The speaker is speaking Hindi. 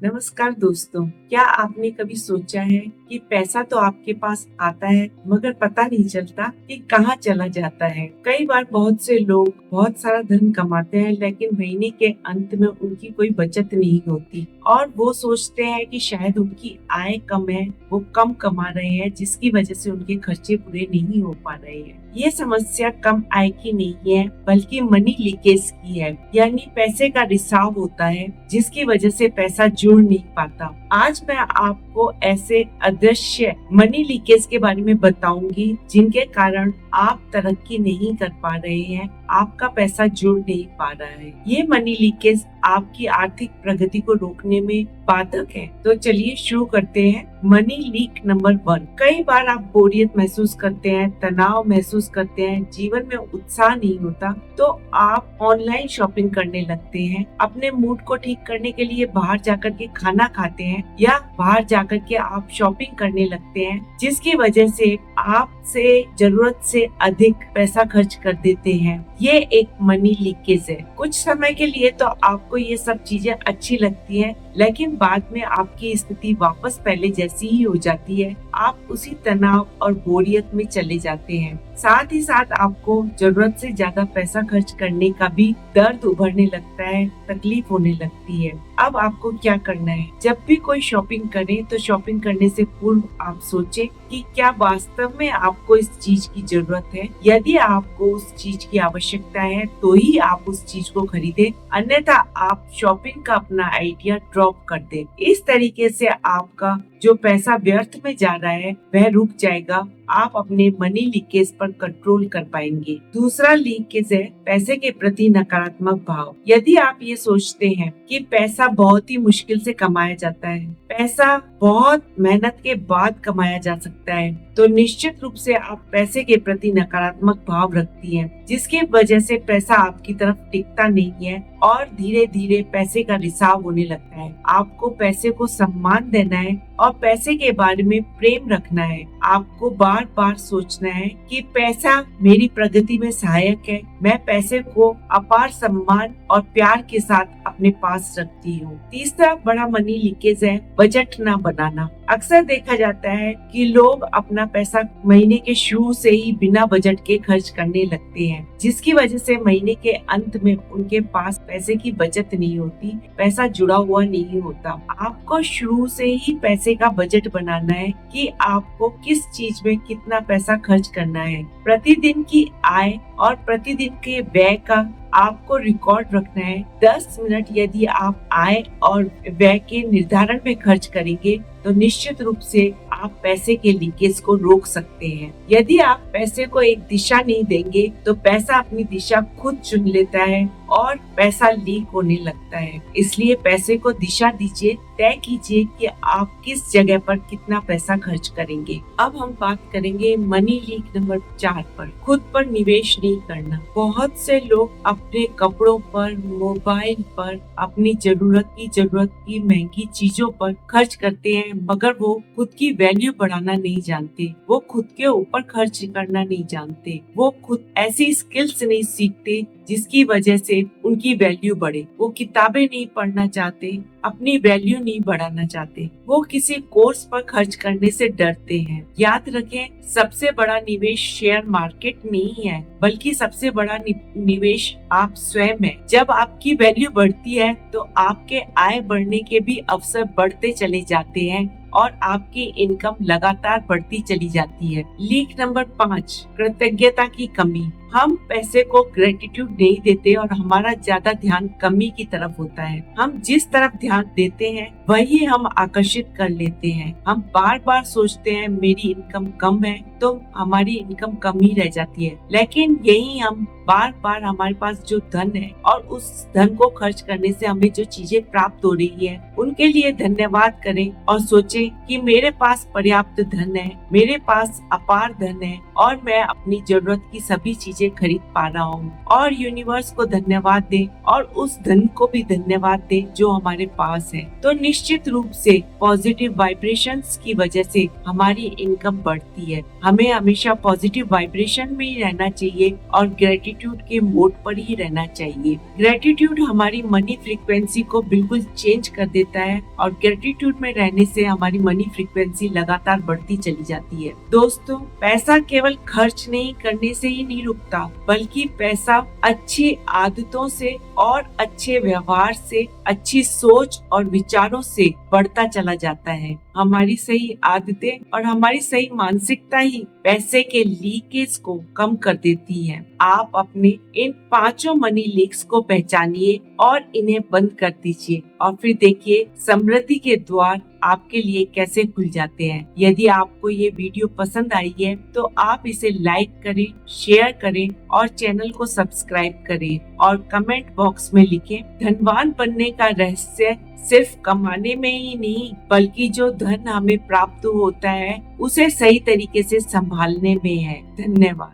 नमस्कार दोस्तों, क्या आपने कभी सोचा है कि पैसा तो आपके पास आता है मगर पता नहीं चलता कि कहाँ चला जाता है। कई बार बहुत से लोग बहुत सारा धन कमाते हैं लेकिन महीने के अंत में उनकी कोई बचत नहीं होती और वो सोचते हैं कि शायद उनकी आय कम है, वो कम कमा रहे हैं जिसकी वजह से उनके खर्चे पूरे नहीं हो पा रहे हैं। ये समस्या कम आय की नहीं है बल्कि मनी लीकेज की है, यानी पैसे का रिसाव होता है जिसकी वजह से पैसा जुड़ नहीं पाता। आज मैं आपको ऐसे अदृश्य मनी लीकेज के बारे में बताऊंगी जिनके कारण आप तरक्की नहीं कर पा रहे हैं, आपका पैसा जुड़ नहीं पा रहा है। ये मनी लीकेज आपकी आर्थिक प्रगति को रोकने में बाधक है। तो चलिए शुरू करते हैं। Money leak number 1। कई बार आप बोरियत महसूस करते हैं, तनाव महसूस करते हैं, जीवन में उत्साह नहीं होता तो आप ऑनलाइन शॉपिंग करने लगते हैं। अपने मूड को ठीक करने के लिए बाहर जाकर के खाना खाते हैं या बाहर जाकर के आप शॉपिंग करने लगते हैं जिसकी वजह से आपसे जरूरत से अधिक पैसा खर्च कर देते हैं। ये एक मनी लीकेज है। कुछ समय के लिए तो आपको ये सब चीजें अच्छी लगती हैं लेकिन बाद में आपकी स्थिति वापस पहले जैसी ही हो जाती है। आप उसी तनाव और बोरियत में चले जाते हैं। साथ ही साथ आपको जरूरत से ज्यादा पैसा खर्च करने का भी दर्द उभरने लगता है, तकलीफ होने लगती है। अब आपको क्या करना है? जब भी कोई शॉपिंग करें तो शॉपिंग करने से पूर्व आप सोचें कि क्या वास्तव में आपको इस चीज की जरूरत है। यदि आपको उस चीज की आवश्यकता है तो ही आप उस चीज को खरीदें, अन्यथा आप शॉपिंग का अपना आइडिया ड्रॉप कर दें। इस तरीके से आपका जो पैसा व्यर्थ में जा रहा है वह रुक जाएगा। आप अपने मनी लीकेज पर कंट्रोल कर पाएंगे। दूसरा लीकेज है पैसे के प्रति नकारात्मक भाव। यदि आप ये सोचते हैं कि पैसा बहुत ही मुश्किल से कमाया जाता है, पैसा बहुत मेहनत के बाद कमाया जा सकता है, तो निश्चित रूप से आप पैसे के प्रति नकारात्मक भाव रखती हैं, जिसकी वजह से पैसा आपकी तरफ टिकता नहीं है और धीरे धीरे पैसे का रिसाव होने लगता है। आपको पैसे को सम्मान देना है और पैसे के बारे में प्रेम रखना है। आपको बार बार सोचना है कि पैसा मेरी प्रगति में सहायक है। मैं पैसे को अपार सम्मान और प्यार के साथ अपने पास रखती हूँ। तीसरा बड़ा मनी लीकेज है बजट ना बनाना। अक्सर देखा जाता है कि लोग अपना पैसा महीने के शुरू से ही बिना बजट के खर्च करने लगते हैं, जिसकी वजह से महीने के अंत में उनके पास पैसे की बचत नहीं होती, पैसा जुड़ा हुआ नहीं होता। आपको शुरू से ही पैसे का बजट बनाना है कि आपको किस चीज में कितना पैसा खर्च करना है। प्रतिदिन की आय और प्रतिदिन के व्यय का आपको रिकॉर्ड रखना है। 10 मिनट यदि आप आय और व्यय के निर्धारण में खर्च करेंगे तो निश्चित रूप से आप पैसे के लीकेज को रोक सकते हैं। यदि आप पैसे को एक दिशा नहीं देंगे तो पैसा अपनी दिशा खुद चुन लेता है और पैसा लीक होने लगता है। इसलिए पैसे को दिशा दीजिए, तय कीजिए कि आप किस जगह पर कितना पैसा खर्च करेंगे। अब हम बात करेंगे मनी लीक नंबर 4 पर, खुद पर निवेश नहीं करना। बहुत से लोग अपने कपड़ों पर, मोबाइल पर, अपनी जरूरत की महंगी चीजों पर खर्च करते हैं मगर वो खुद की वैल्यू बढ़ाना नहीं जानते, वो खुद के ऊपर खर्च करना नहीं जानते, वो खुद ऐसी स्किल्स नहीं सीखते जिसकी वजह से उनकी वैल्यू बढ़े। वो किताबें नहीं पढ़ना चाहते, अपनी वैल्यू नहीं बढ़ाना चाहते, वो किसी कोर्स पर खर्च करने से डरते हैं। याद रखें, सबसे बड़ा निवेश शेयर मार्केट नहीं है बल्कि सबसे बड़ा निवेश आप स्वयं है। जब आपकी वैल्यू बढ़ती है तो आपके आय बढ़ने के भी अवसर बढ़ते चले जाते हैं और आपकी इनकम लगातार बढ़ती चली जाती है। लीक नंबर 5, कृतज्ञता की कमी। हम पैसे को ग्रेटिट्यूड नहीं देते और हमारा ज्यादा ध्यान कमी की तरफ होता है। हम जिस तरफ ध्यान देते हैं वही हम आकर्षित कर लेते हैं। हम बार बार सोचते हैं मेरी इनकम कम है तो हमारी इनकम कम ही रह जाती है, लेकिन यही हम बार बार हमारे पास जो धन है और उस धन को खर्च करने से हमें जो चीजें प्राप्त हो रही है उनके लिए धन्यवाद करें और सोचें कि मेरे पास पर्याप्त धन है, मेरे पास अपार धन है और मैं अपनी जरूरत की सभी चीजें खरीद पा रहा हूँ। और यूनिवर्स को धन्यवाद दें और उस धन को भी धन्यवाद दें जो हमारे पास है। तो निश्चित रूप से पॉजिटिव वाइब्रेशंस की वजह से हमारी इनकम बढ़ती है। हमें हमेशा पॉजिटिव वाइब्रेशन में ही रहना चाहिए और ग्रेटिट्यूड ग्रेटिट्यूड के मोड पर ही रहना चाहिए। ग्रेटिट्यूड हमारी मनी फ्रीक्वेंसी को बिल्कुल चेंज कर देता है और ग्रेटिट्यूड में रहने से हमारी मनी फ्रीक्वेंसी लगातार बढ़ती चली जाती है। दोस्तों, पैसा केवल खर्च नहीं करने से ही नहीं रुकता, बल्कि पैसा अच्छी आदतों से और अच्छे व्यवहार से, अच्छी सोच और विचारों से बढ़ता चला जाता है। हमारी सही आदतें और हमारी सही मानसिकता ही पैसे के लीकेज को कम कर देती है। आप अपने इन 5 मनी लीक्स को पहचानिए और इन्हें बंद कर दीजिए और फिर देखिए समृद्धि के द्वार आपके लिए कैसे खुल जाते हैं। यदि आपको ये वीडियो पसंद आई है तो आप इसे लाइक करें, शेयर करें और चैनल को सब्सक्राइब करें और कमेंट बॉक्स में लिखें, धनवान बनने का रहस्य सिर्फ कमाने में ही नहीं, बल्कि जो धन हमें प्राप्त होता है उसे सही तरीके से संभालने में है। धन्यवाद।